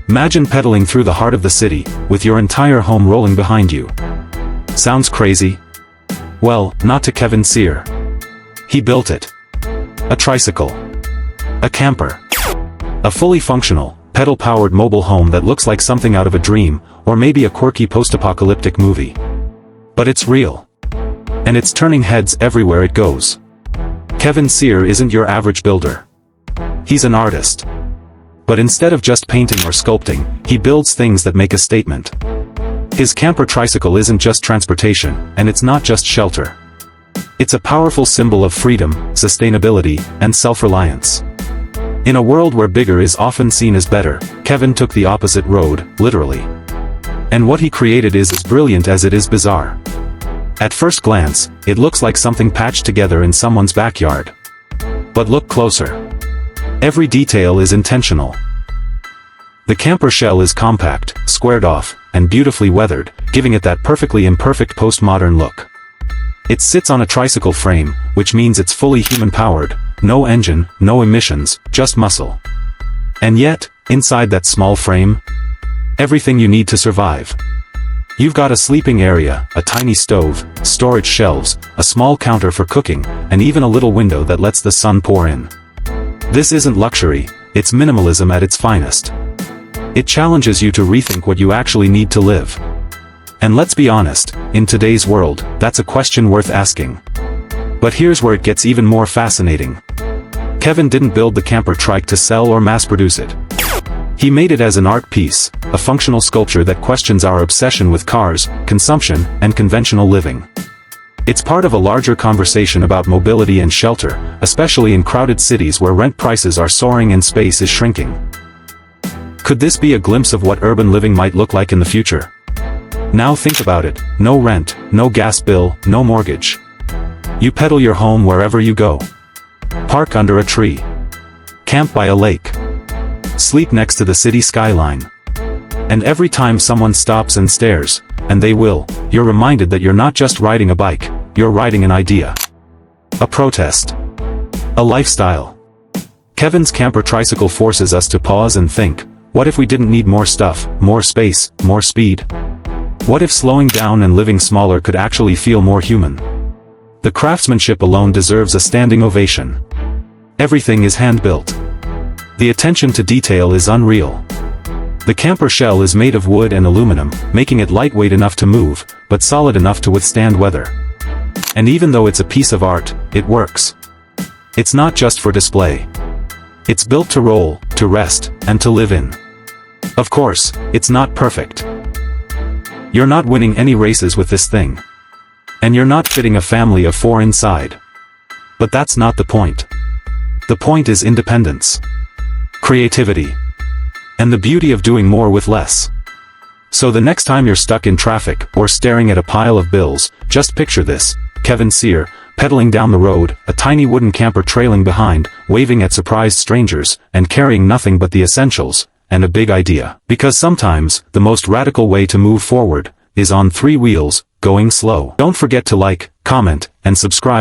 Imagine pedaling through the heart of the city, with your entire home rolling behind you. Sounds crazy? Well, not to Kevin Cyr. He built it. A tricycle. A camper. A fully functional, pedal-powered mobile home that looks like something out of a dream, or maybe a quirky post-apocalyptic movie. But it's real. And it's turning heads everywhere it goes. Kevin Cyr isn't your average builder. He's an artist. But instead of just painting or sculpting, he builds things that make a statement. His camper tricycle isn't just transportation, and it's not just shelter. It's a powerful symbol of freedom, sustainability, and self-reliance. In a world where bigger is often seen as better, Kevin took the opposite road, literally. And what he created is as brilliant as it is bizarre. At first glance, it looks like something patched together in someone's backyard. But look closer. Every detail is intentional. The camper shell is compact, squared off, and beautifully weathered, giving it that perfectly imperfect postmodern look. It sits on a tricycle frame, which means it's fully human-powered, no engine, no emissions, just muscle. And yet, inside that small frame, everything you need to survive. You've got a sleeping area, a tiny stove, storage shelves, a small counter for cooking, and even a little window that lets the sun pour in. This isn't luxury, it's minimalism at its finest. It challenges you to rethink what you actually need to live. And let's be honest, in today's world, that's a question worth asking. But here's where it gets even more fascinating. Kevin didn't build the camper trike to sell or mass-produce it. He made it as an art piece, a functional sculpture that questions our obsession with cars, consumption, and conventional living. It's part of a larger conversation about mobility and shelter, especially in crowded cities where rent prices are soaring and space is shrinking. Could this be a glimpse of what urban living might look like in the future? Now think about it, no rent, no gas bill, no mortgage. You pedal your home wherever you go. Park under a tree. Camp by a lake. Sleep next to the city skyline. And every time someone stops and stares, and they will, you're reminded that you're not just riding a bike, you're riding an idea. A protest. A lifestyle. Kevin's camper tricycle forces us to pause and think, what if we didn't need more stuff, more space, more speed? What if slowing down and living smaller could actually feel more human? The craftsmanship alone deserves a standing ovation. Everything is hand-built. The attention to detail is unreal. The camper shell is made of wood and aluminum, making it lightweight enough to move, but solid enough to withstand weather. And even though it's a piece of art, it works. It's not just for display. It's built to roll, to rest, and to live in. Of course, it's not perfect. You're not winning any races with this thing. And you're not fitting a family of 4 inside. But that's not the point. The point is independence. Creativity. And the beauty of doing more with less. So the next time you're stuck in traffic, or staring at a pile of bills, just picture this, Kevin Cyr, pedaling down the road, a tiny wooden camper trailing behind, waving at surprised strangers, and carrying nothing but the essentials, and a big idea. Because sometimes, the most radical way to move forward, is on 3 wheels, going slow. Don't forget to like, comment, and subscribe.